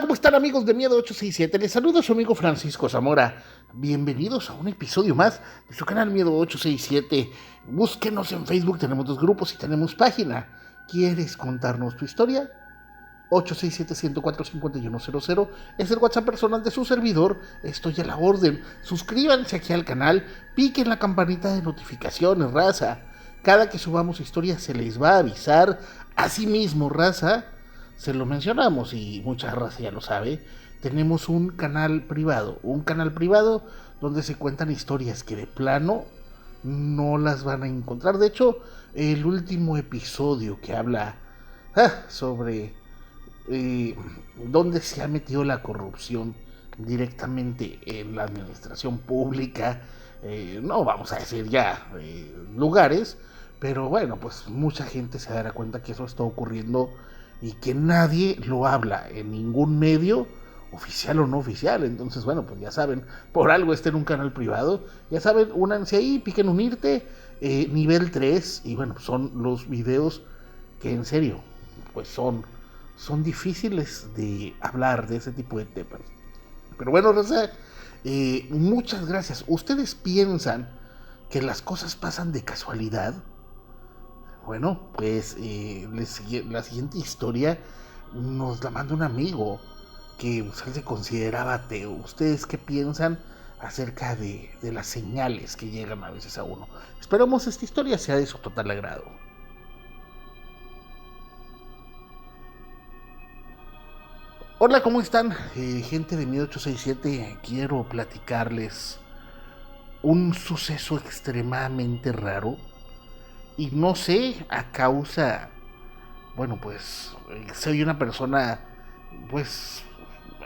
Hola, ¿cómo están amigos de Miedo 867? Les saluda su amigo Francisco Zamora. Bienvenidos a un episodio más de su canal Miedo 867. Búsquenos en Facebook, tenemos 2 grupos y tenemos página. ¿Quieres contarnos tu historia? 867-104-5100 es el WhatsApp personal de su servidor. Estoy a la orden. Suscríbanse aquí al canal, piquen la campanita de notificaciones, raza. Cada que subamos historias se les va a avisar. Asimismo, raza, se lo mencionamos y mucha raza ya lo sabe. Tenemos un canal privado donde se cuentan historias que de plano no las van a encontrar. De hecho, el último episodio que habla sobre dónde se ha metido la corrupción directamente en la administración pública, no vamos a decir ya lugares, pero bueno, pues mucha gente se dará cuenta que eso está ocurriendo y que nadie lo habla en ningún medio, oficial o no oficial. Entonces, bueno, pues ya saben, por algo está en un canal privado, ya saben, únanse ahí, piquen unirte, nivel 3, y bueno, son los videos que en serio, pues son difíciles de hablar de ese tipo de temas. Pero bueno, Rosa, muchas gracias. ¿Ustedes piensan que las cosas pasan de casualidad? Bueno, pues la siguiente historia nos la manda un amigo que él se consideraba ateo. ¿Ustedes qué piensan acerca de las señales que llegan a veces a uno? Esperamos esta historia sea de su total agrado. Hola, ¿cómo están? Gente de 1867, quiero platicarles un suceso extremadamente raro y no sé a causa, bueno, pues soy una persona, pues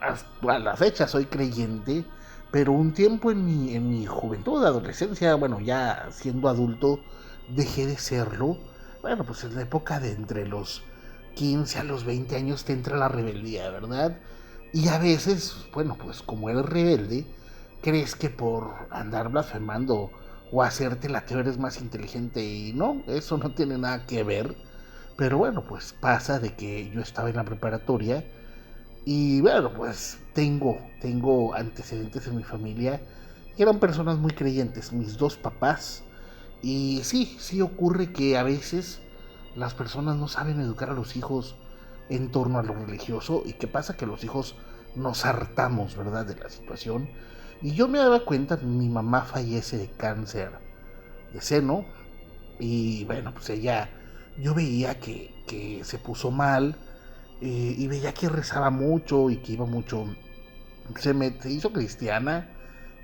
a la fecha soy creyente, pero un tiempo en mi juventud, adolescencia, bueno, ya siendo adulto, dejé de serlo. Bueno, pues en la época de entre los 15 a los 20 años te entra la rebeldía, ¿verdad? Y a veces, bueno, pues como eres rebelde, crees que por andar blasfemando o hacerte la teoría eres más inteligente y no, eso no tiene nada que ver. Pero bueno, pues pasa de que yo estaba en la preparatoria y bueno, pues tengo antecedentes en mi familia que eran personas muy creyentes, mis 2 papás. Y sí ocurre que a veces las personas no saben educar a los hijos en torno a lo religioso. ¿Y qué pasa? Que los hijos nos hartamos, ¿verdad?, de la situación. Y yo me daba cuenta, mi mamá fallece de cáncer de seno. Y bueno, pues ella, yo veía que se puso mal, y veía que rezaba mucho y que iba mucho. Se hizo cristiana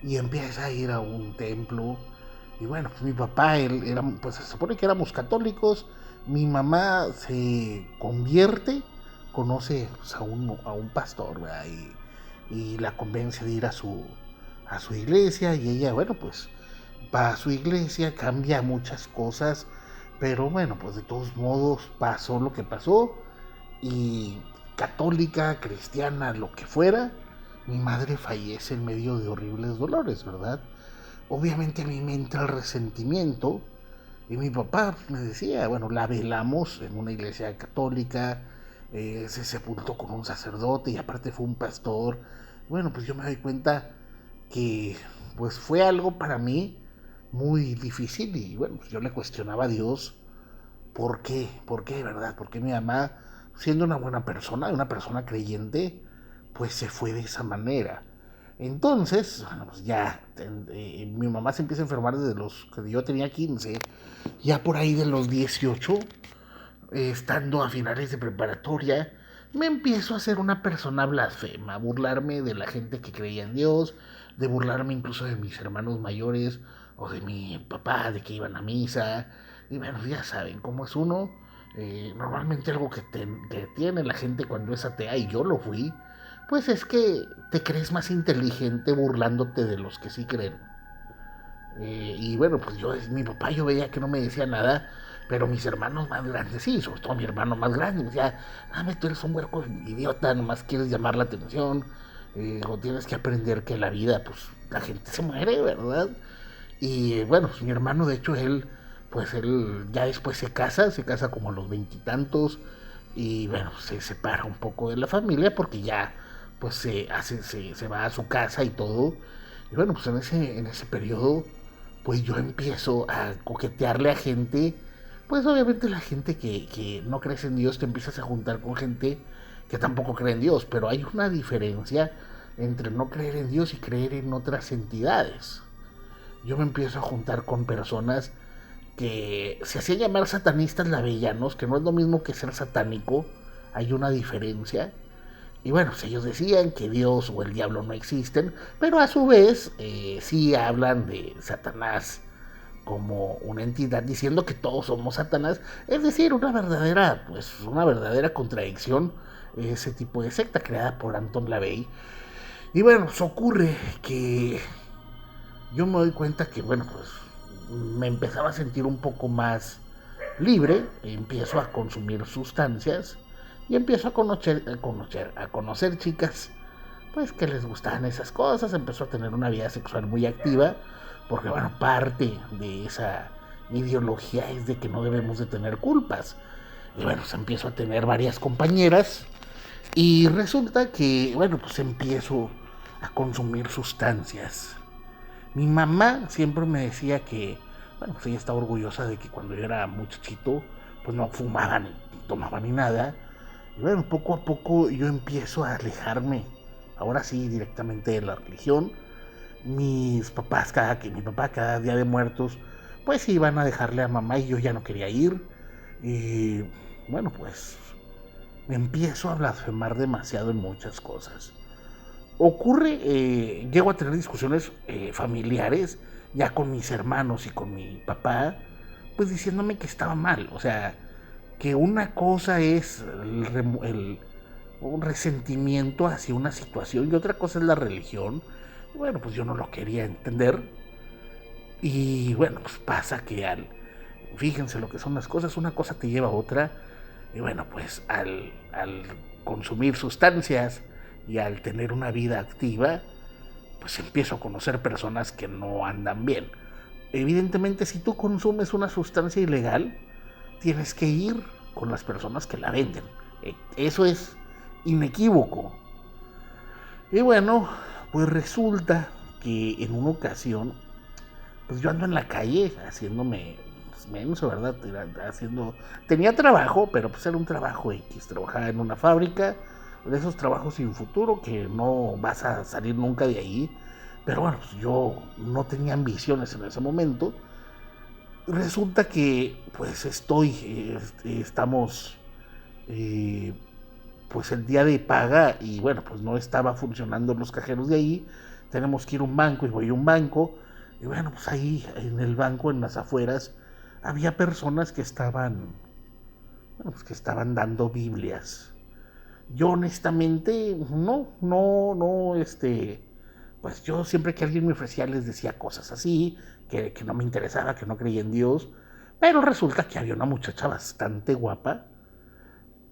y empieza a ir a un templo. Y bueno, pues mi papá, él era, pues se supone que éramos católicos. Mi mamá se convierte, conoce pues, a un pastor, ¿verdad? Y la convence de ir a su iglesia. Y ella, bueno, pues va a su iglesia, cambia muchas cosas. Pero bueno, pues de todos modos pasó lo que pasó. Y católica, cristiana, lo que fuera, mi madre fallece en medio de horribles dolores, ¿verdad? Obviamente a mí me entra el resentimiento y mi papá me decía, bueno, la velamos en una iglesia católica, se sepultó con un sacerdote y aparte fue un pastor. Bueno, pues yo me doy cuenta que pues fue algo para mí muy difícil y bueno, pues yo le cuestionaba a Dios por qué, ¿verdad? ¿Por qué mi mamá, siendo una persona creyente, pues se fue de esa manera? Entonces, bueno, pues ya, mi mamá se empieza a enfermar desde los que yo tenía 15, ya por ahí de los 18, estando a finales de preparatoria, me empiezo a ser una persona blasfema, a burlarme de la gente que creía en Dios, de burlarme incluso de mis hermanos mayores o de mi papá, de que iban a misa. Y bueno, ya saben cómo es uno. Normalmente algo que tiene la gente cuando es atea, y yo lo fui, pues es que te crees más inteligente burlándote de los que sí creen. Y bueno, pues mi papá, yo veía que no me decía nada, pero mis hermanos más grandes, sí, sobre todo mi hermano más grande, me decía, tú eres un huerco idiota, nomás quieres llamar la atención, o tienes que aprender que en la vida, pues, la gente se muere, ¿verdad? Y bueno, pues mi hermano, de hecho, él ya después se casa como a los veintitantos, y bueno, se separa un poco de la familia porque ya, pues se va a su casa y todo. Y bueno, pues en ese periodo, pues yo empiezo a coquetearle a gente. Pues obviamente la gente que no cree en Dios, te empiezas a juntar con gente que tampoco cree en Dios, pero hay una diferencia entre no creer en Dios y creer en otras entidades. Yo me empiezo a juntar con personas que se hacían llamar satanistas lavellanos, que no es lo mismo que ser satánico, hay una diferencia. Y bueno, pues ellos decían que Dios o el diablo no existen, pero a su vez sí hablan de Satanás como una entidad, diciendo que todos somos Satanás, es decir, una verdadera contradicción, ese tipo de secta creada por Anton LaVey. Y bueno, pues ocurre que yo me doy cuenta que, bueno, pues me empezaba a sentir un poco más libre, empiezo a consumir sustancias y empiezo a conocer chicas, pues que les gustaban esas cosas, empezó a tener una vida sexual muy activa, porque bueno, parte de esa ideología es de que no debemos de tener culpas. Y bueno, pues empiezo a tener varias compañeras y resulta que, bueno, pues empiezo a consumir sustancias. Mi mamá siempre me decía que, bueno, pues ella estaba orgullosa de que cuando yo era muchachito, pues no fumaban ni tomaban ni nada. Y bueno, poco a poco yo empiezo a alejarme, ahora sí, directamente de la religión. Mis papás, mi papá cada día de muertos, pues iban a dejarle a mamá y yo ya no quería ir. Y bueno, pues me empiezo a blasfemar demasiado en muchas cosas. Llego a tener discusiones familiares ya con mis hermanos y con mi papá, pues diciéndome que estaba mal, o sea, que una cosa es un resentimiento hacia una situación y otra cosa es la religión. Y bueno, pues yo no lo quería entender y bueno, pues pasa que fíjense lo que son las cosas, una cosa te lleva a otra y bueno, pues al consumir sustancias y al tener una vida activa, pues empiezo a conocer personas que no andan bien. Evidentemente, si tú consumes una sustancia ilegal, tienes que ir con las personas que la venden. Eso es inequívoco. Y bueno, pues resulta que en una ocasión, pues yo ando en la calle haciéndome menso, ¿verdad? Tenía trabajo, pero pues era un trabajo X. Trabajaba en una fábrica, de esos trabajos sin futuro que no vas a salir nunca de ahí. Pero bueno, pues yo no tenía ambiciones en ese momento. Resulta que pues estamos pues el día de paga y bueno, pues no estaba funcionando los cajeros de ahí. Tenemos que ir a un banco y voy a un banco. Y bueno, pues ahí en el banco, en las afueras, había personas que estaban dando Biblias. Yo honestamente, pues yo siempre que alguien me ofrecía les decía cosas así, que no me interesaba, que no creía en Dios, pero resulta que había una muchacha bastante guapa,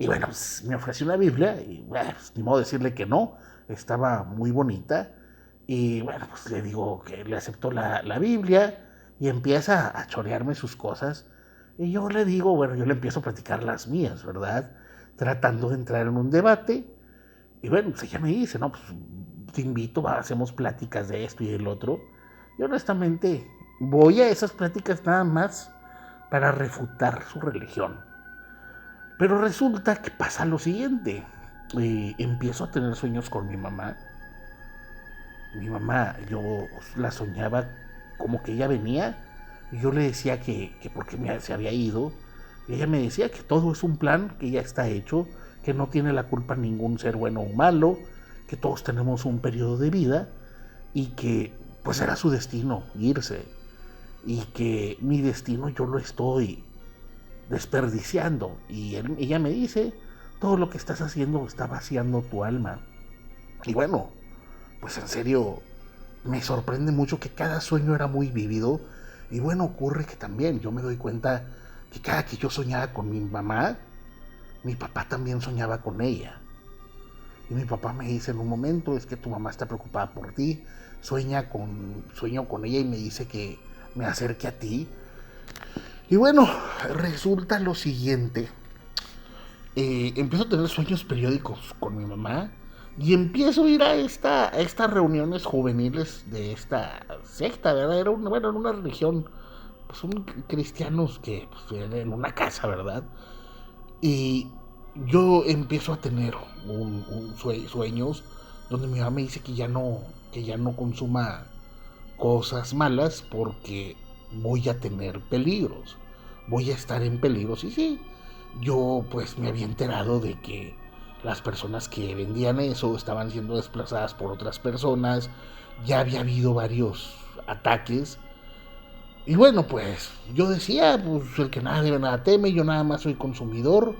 y bueno, pues me ofreció una Biblia, y bueno, pues, ni modo decirle que no, estaba muy bonita, y bueno, pues le digo que le aceptó la Biblia, y empieza a chorearme sus cosas, y yo le digo, bueno, yo le empiezo a platicar las mías, ¿verdad? Tratando de entrar en un debate. Y bueno, pues ella me dice, no, pues te invito, hacemos pláticas de esto y del otro. Y honestamente voy a esas pláticas nada más para refutar su religión. Pero resulta que pasa lo siguiente. Empiezo a tener sueños con mi mamá. Mi mamá, yo la soñaba como que ella venía y yo le decía que porque se había ido. Y ella me decía que todo es un plan, que ya está hecho, que no tiene la culpa ningún ser bueno o malo, que todos tenemos un periodo de vida y que pues era su destino irse y que mi destino yo lo estoy desperdiciando. Y ella me dice, todo lo que estás haciendo está vaciando tu alma. Y bueno, pues en serio, me sorprende mucho que cada sueño era muy vívido. Y bueno, ocurre que también yo me doy cuenta que cada que yo soñaba con mi mamá, mi papá también soñaba con ella. Y mi papá me dice en un momento, es que tu mamá está preocupada por ti, sueño con ella y me dice que me acerque a ti. Y bueno, resulta lo siguiente. Empiezo a tener sueños periódicos con mi mamá Y empiezo a ir a estas reuniones juveniles de esta secta, ¿verdad? Era bueno, en una religión, pues son cristianos que pues, en una casa, ¿verdad? Y yo empiezo a tener sueños donde mi mamá me dice que ya no consuma cosas malas porque voy a tener peligros, voy a estar en peligros. Y sí, yo pues me había enterado de que las personas que vendían eso estaban siendo desplazadas por otras personas, ya había habido varios ataques. Y bueno, pues yo decía, pues el que nada debe nada teme, yo nada más soy consumidor,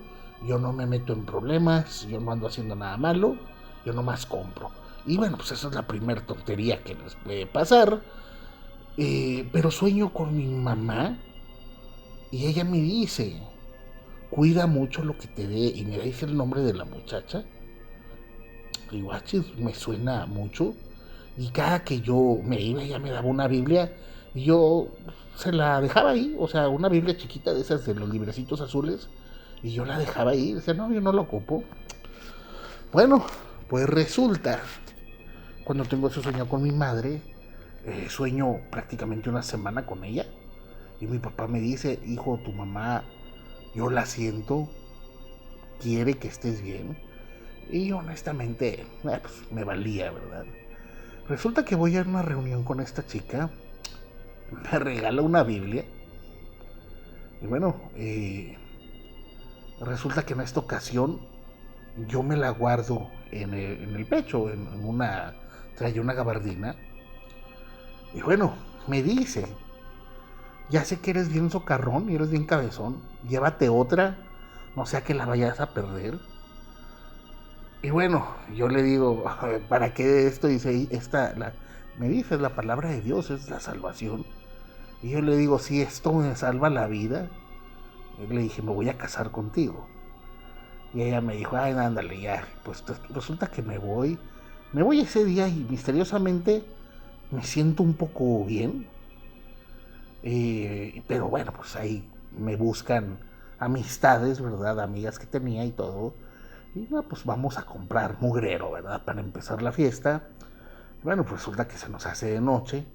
yo no me meto en problemas, yo no ando haciendo nada malo, yo nomás compro. Y bueno, pues esa es la primera tontería que les puede pasar. Pero sueño con mi mamá y ella me dice, cuida mucho lo que te dé, y me dice el nombre de la muchacha. Digo, me suena mucho. Y cada que yo me iba, ella me daba una Biblia y yo se la dejaba ahí, o sea, una Biblia chiquita de esas de los librecitos azules, y yo la dejaba ahí. Decía, no, yo no la ocupo. Bueno, pues resulta, cuando tengo ese sueño con mi madre, sueño prácticamente una semana con ella. Y mi papá me dice, hijo, tu mamá, yo la siento, quiere que estés bien. Y honestamente, pues me valía, ¿verdad? Resulta que voy a una reunión con esta chica, me regala una Biblia. Y bueno, resulta que en esta ocasión yo me la guardo en el pecho, trae una gabardina. Y bueno, me dice, ya sé que eres bien socarrón y eres bien cabezón, llévate otra, no sea que la vayas a perder. Y bueno, yo le digo, ¿para qué esto? Dice, me dice, la palabra de Dios es la salvación. Y yo le digo, si esto me salva la vida, le dije, me voy a casar contigo. Y ella me dijo, ay, ándale, ya. Pues resulta que me voy ese día y misteriosamente me siento un poco bien. Pero bueno, pues ahí me buscan amistades, ¿verdad? Amigas que tenía y todo. Y no, pues vamos a comprar mugrero, ¿verdad? Para empezar la fiesta. Bueno, pues resulta que se nos hace de noche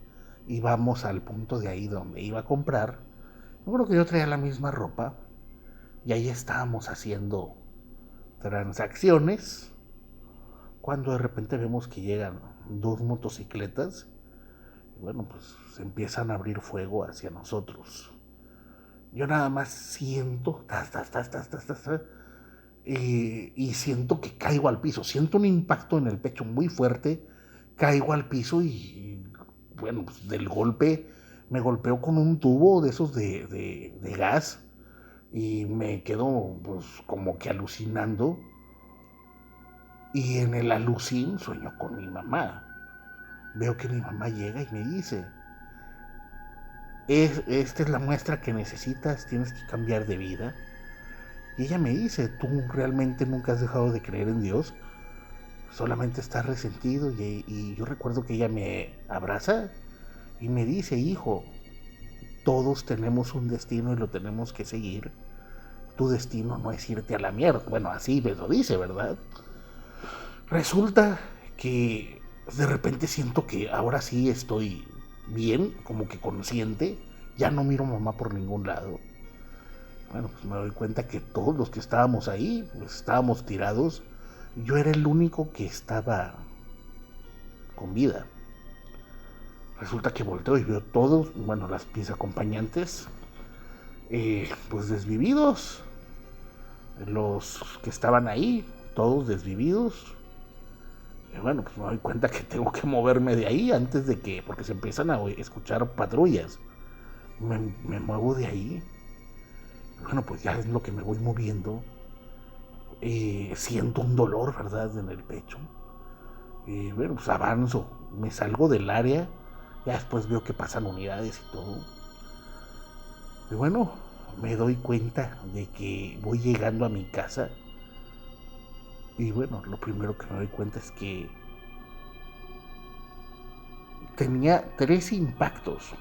y vamos al punto de ahí donde iba a comprar. Yo creo que yo traía la misma ropa y ahí estábamos haciendo transacciones cuando de repente vemos que llegan dos motocicletas y bueno, pues se empiezan a abrir fuego hacia nosotros. Yo nada más siento, y siento que caigo al piso, siento un impacto en el pecho muy fuerte, caigo al piso y bueno, pues del golpe me golpeo con un tubo de esos de gas y me quedo pues como que alucinando, y en el alucín sueño con mi mamá. Veo que mi mamá llega y me dice, esta es la muestra que necesitas, tienes que cambiar de vida. Y ella me dice, tú realmente nunca has dejado de creer en Dios, solamente estás resentido. Y yo recuerdo que ella me abraza y me dice, hijo, todos tenemos un destino y lo tenemos que seguir. Tu destino no es irte a la mierda. Bueno, así me lo dice, ¿verdad? Resulta que de repente siento que ahora sí estoy bien, como que consciente. Ya no miro a mamá por ningún lado. Bueno, pues me doy cuenta que todos los que estábamos ahí, pues estábamos tirados. Yo era el único que estaba con vida. Resulta que volteo y veo todos, bueno, mis acompañantes, pues desvividos. Los que estaban ahí, todos desvividos. Y bueno, pues me doy cuenta que tengo que moverme de ahí antes de que, porque se empiezan a escuchar patrullas. Me muevo de ahí. Bueno, pues ya es lo que me voy moviendo. Siento un dolor, ¿verdad?, en el pecho. Bueno, pues avanzo, me salgo del área. Ya después veo que pasan unidades y todo. Y bueno, me doy cuenta de que voy llegando a mi casa. Y bueno, lo primero que me doy cuenta es que tenía 3 impactos,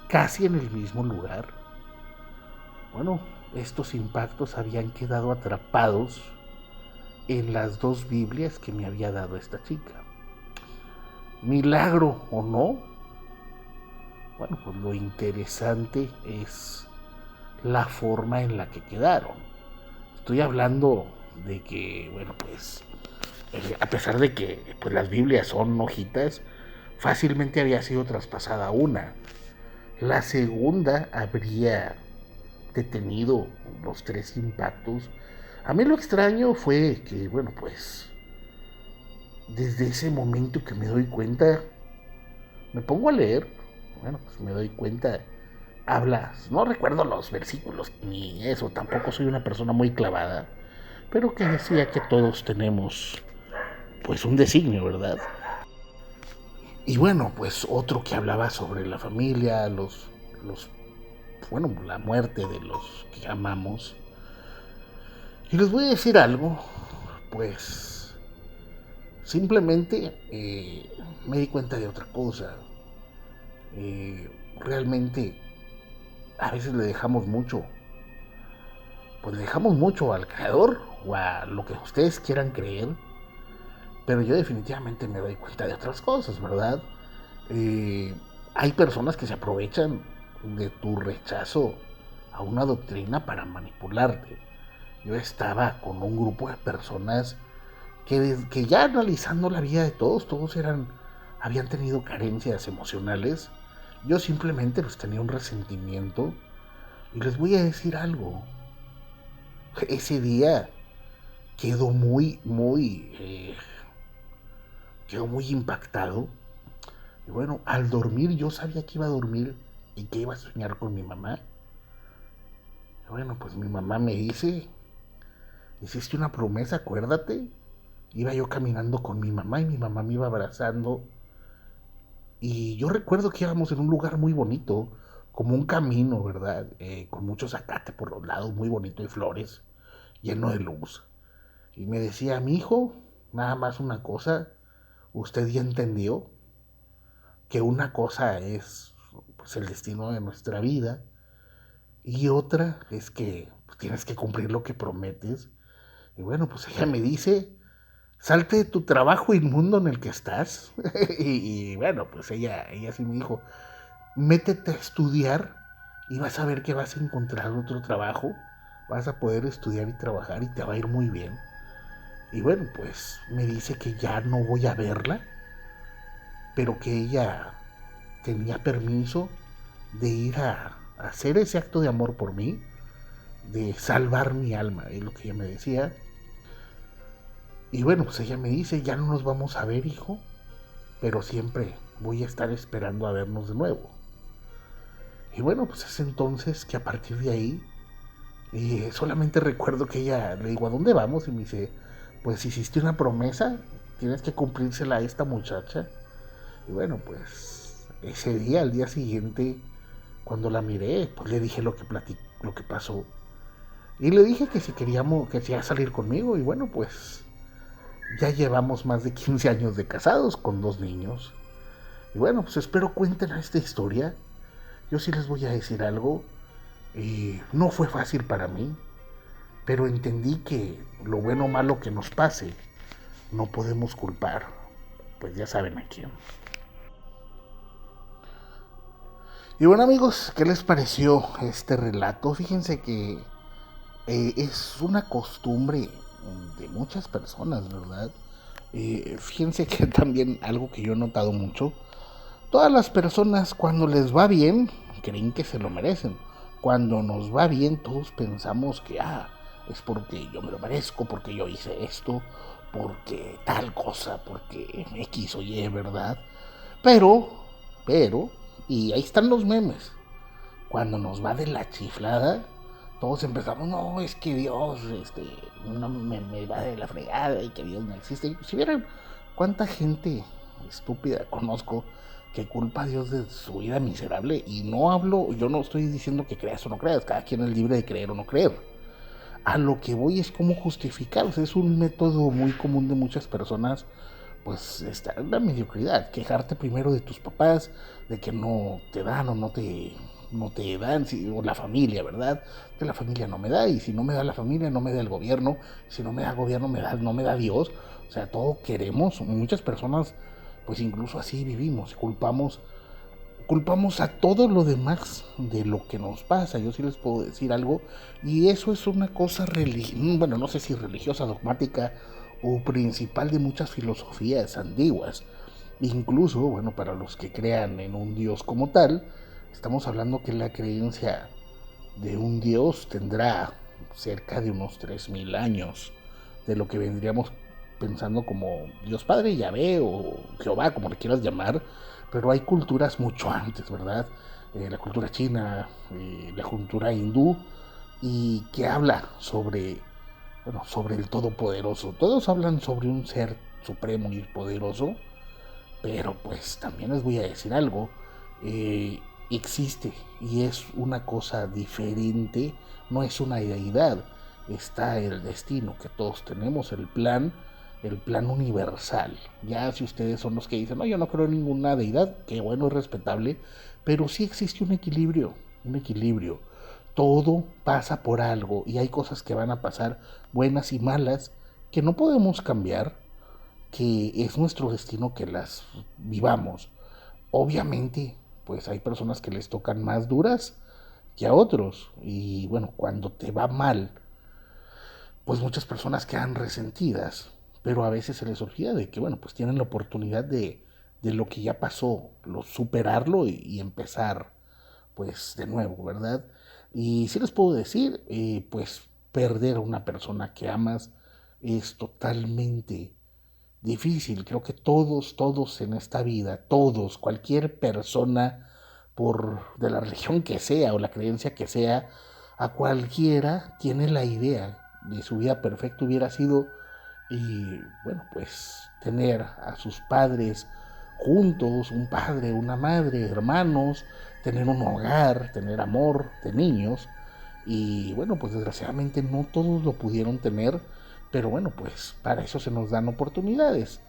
casi en el mismo lugar. Bueno, estos impactos habían quedado atrapados en las dos Biblias que me había dado esta chica. Milagro o no, bueno, pues lo interesante es la forma en la que quedaron. Estoy hablando de que, bueno, pues a pesar de que pues, las Biblias son hojitas, fácilmente había sido traspasada una. La segunda habría detenido los tres impactos. A mí lo extraño fue que, bueno, pues desde ese momento que me doy cuenta, me pongo a leer, bueno, pues me doy cuenta, hablas, no recuerdo los versículos ni eso, tampoco soy una persona muy clavada, pero que decía que todos tenemos pues un designio, ¿verdad? Y bueno, pues otro que hablaba sobre la familia, bueno, la muerte de los que amamos. Y les voy a decir algo, pues simplemente me di cuenta de otra cosa. Realmente a veces le dejamos mucho, pues le dejamos mucho al creador o a lo que ustedes quieran creer, pero yo definitivamente me doy cuenta de otras cosas, ¿verdad? Eh, Hay personas que se aprovechan de tu rechazo a una doctrina para manipularte. Yo estaba con un grupo de personas que ya analizando la vida de todos, habían tenido carencias emocionales. Yo simplemente pues tenía un resentimiento y les voy a decir algo. Ese día quedó quedó muy impactado. Y bueno, al dormir yo sabía que iba a dormir y que iba a soñar con mi mamá. Y bueno, pues mi mamá me dice, hiciste una promesa, acuérdate. Iba yo caminando con mi mamá y mi mamá me iba abrazando. Y yo recuerdo que íbamos en un lugar muy bonito, como un camino, ¿verdad? Con mucho zacate por los lados, muy bonito y flores, lleno de luz. Y me decía, mi hijo, nada más una cosa, usted ya entendió que una cosa es pues, el destino de nuestra vida y otra es que pues, tienes que cumplir lo que prometes. Y bueno, pues ella me dice, salte de tu trabajo inmundo en el que estás. y bueno, pues ella sí me dijo, métete a estudiar y vas a ver que vas a encontrar otro trabajo, vas a poder estudiar y trabajar y te va a ir muy bien. Y bueno, pues me dice que ya no voy a verla, pero que ella tenía permiso de ir a hacer ese acto de amor por mí, de salvar mi alma, es lo que ella me decía. Y bueno, pues ella me dice, ya no nos vamos a ver, hijo, pero siempre voy a estar esperando a vernos de nuevo. Y bueno, pues es entonces que a partir de ahí, solamente recuerdo que ella, le digo, ¿a dónde vamos? Y me dice, pues hiciste una promesa, tienes que cumplírsela a esta muchacha. Y bueno, pues ese día, al día siguiente, cuando la miré, pues le dije lo que pasó. Y le dije que si queríamos, que si iba a salir conmigo. Y bueno, pues ya llevamos más de 15 años de casados con 2 niños. Y bueno, pues espero cuenten esta historia. Yo sí les voy a decir algo. No fue fácil para mí, pero entendí que lo bueno o malo que nos pase, no podemos culpar, pues ya saben a quién. Y bueno amigos, ¿qué les pareció este relato? Fíjense que es una costumbre de muchas personas, ¿verdad? Fíjense que también algo que yo he notado mucho, todas las personas cuando les va bien, creen que se lo merecen. Cuando nos va bien, todos pensamos que, es porque yo me lo merezco, porque yo hice esto, porque tal cosa, porque X o Y, ¿verdad? Pero, pero, y ahí están los memes. Cuando nos va de la chiflada, todos empezamos, no, es que Dios, no me va de la fregada y que Dios no existe. Si vieran cuánta gente estúpida conozco que culpa a Dios de su vida miserable, y no hablo, yo no estoy diciendo que creas o no creas, cada quien es libre de creer o no creer. A lo que voy es cómo justificar, o sea, es un método muy común de muchas personas, pues estar en la mediocridad, quejarte primero de tus papás, de que no te dan o no te no te dan, o la familia, ¿verdad? Que la familia no me da, y si no me da la familia, no me da el gobierno, si no me da el gobierno, no me da Dios. O sea, todo queremos, muchas personas, pues incluso así vivimos, culpamos a todo lo demás de lo que nos pasa. Yo sí les puedo decir algo, y eso es una cosa bueno, no sé si religiosa, dogmática o principal de muchas filosofías antiguas. Incluso, bueno, para los que crean en un Dios como tal, estamos hablando que la creencia de un Dios tendrá cerca de unos 3000 años, de lo que vendríamos pensando como Dios Padre, Yahvé o Jehová, como le quieras llamar, pero hay culturas mucho antes, ¿verdad? La cultura china, la cultura hindú, y que habla sobre, bueno, sobre el Todopoderoso. Todos hablan sobre un ser supremo y poderoso, pero pues también les voy a decir algo, existe y es una cosa diferente, no es una deidad, está el destino que todos tenemos, el plan universal. Ya si ustedes son los que dicen, no, yo no creo en ninguna deidad, que bueno, es respetable, pero sí existe un equilibrio, un equilibrio. Todo pasa por algo y hay cosas que van a pasar, buenas y malas, que no podemos cambiar, que es nuestro destino que las vivamos. Obviamente, pues hay personas que les tocan más duras que a otros. Y bueno, cuando te va mal, pues muchas personas quedan resentidas. Pero a veces se les olvida de que, bueno, pues tienen la oportunidad de lo que ya pasó, superarlo y empezar, pues de nuevo, ¿verdad? Y si les puedo decir, pues perder a una persona que amas es totalmente difícil. Creo que todos en esta vida, todos, cualquier persona, por de la religión que sea o la creencia que sea, a cualquiera tiene la idea de su vida perfecta hubiera sido, y bueno, pues tener a sus padres juntos, un padre, una madre, hermanos, tener un hogar, tener amor de niños. Y bueno, pues desgraciadamente no todos lo pudieron tener, pero bueno, pues para eso se nos dan oportunidades.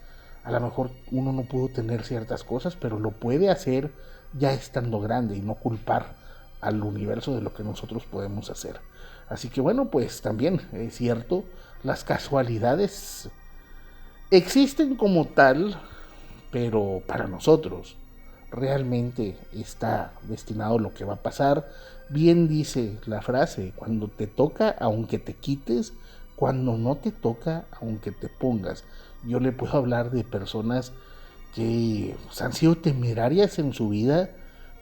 A lo mejor uno no pudo tener ciertas cosas, pero lo puede hacer ya estando grande y no culpar al universo de lo que nosotros podemos hacer. Así que bueno, pues también es cierto, las casualidades existen como tal, pero para nosotros realmente está destinado lo que va a pasar. Bien dice la frase, cuando te toca, aunque te quites, cuando no te toca, aunque te pongas. Yo le puedo hablar de personas que pues, han sido temerarias en su vida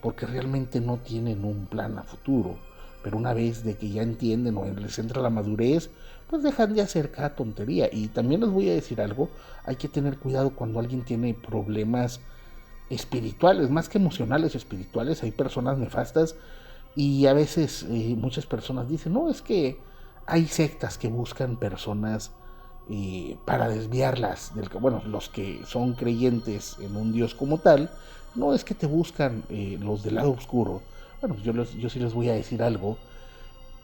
porque realmente no tienen un plan a futuro. Pero una vez de que ya entienden o les entra la madurez, pues dejan de hacer cada tontería. Y también les voy a decir algo, hay que tener cuidado cuando alguien tiene problemas espirituales, más que emocionales, espirituales. Hay personas nefastas y a veces muchas personas dicen, no, es que hay sectas que buscan personas para desviarlas del, bueno, los que son creyentes en un Dios como tal, no es que te buscan los del lado oscuro. Bueno, yo sí les voy a decir algo.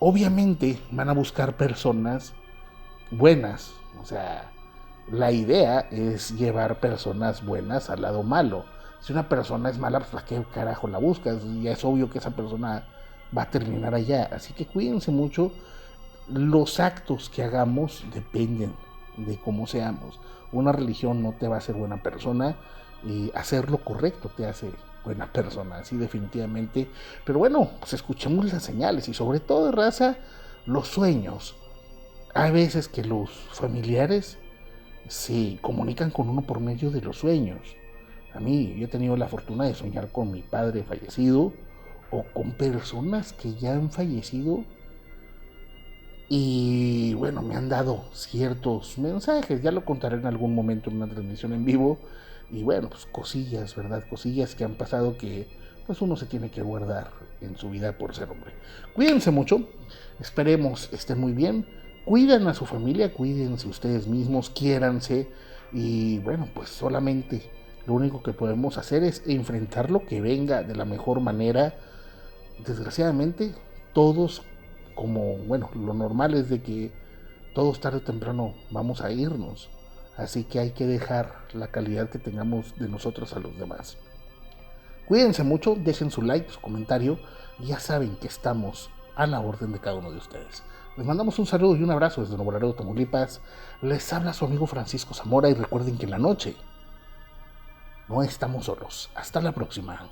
Obviamente van a buscar personas buenas, o sea, la idea es llevar personas buenas al lado malo. Si una persona es mala, pues ¿para qué carajo la buscas? Ya es obvio que esa persona va a terminar allá. Así que cuídense mucho. Los actos que hagamos dependen de cómo seamos. Una religión no te va a hacer buena persona, y hacer lo correcto te hace buena persona, así definitivamente. Pero bueno, pues escuchemos las señales y sobre todo, raza, los sueños. Hay veces que los familiares se comunican con uno por medio de los sueños. A mí, yo he tenido la fortuna de soñar con mi padre fallecido o con personas que ya han fallecido y bueno, me han dado ciertos mensajes, ya lo contaré en algún momento en una transmisión en vivo. Y bueno, pues cosillas, ¿verdad? Cosillas que han pasado que pues uno se tiene que guardar en su vida por ser hombre. Cuídense mucho, esperemos estén muy bien, cuiden a su familia, cuídense ustedes mismos, quiéranse. Y bueno, pues solamente lo único que podemos hacer es enfrentar lo que venga de la mejor manera. Desgraciadamente, todos, como, bueno, lo normal es de que todos tarde o temprano vamos a irnos. Así que hay que dejar la calidad que tengamos de nosotros a los demás. Cuídense mucho, dejen su like, su comentario, y ya saben que estamos a la orden de cada uno de ustedes. Les mandamos un saludo y un abrazo desde Nuevo Laredo, Tamaulipas. Les habla su amigo Francisco Zamora y recuerden que en la noche no estamos solos. Hasta la próxima.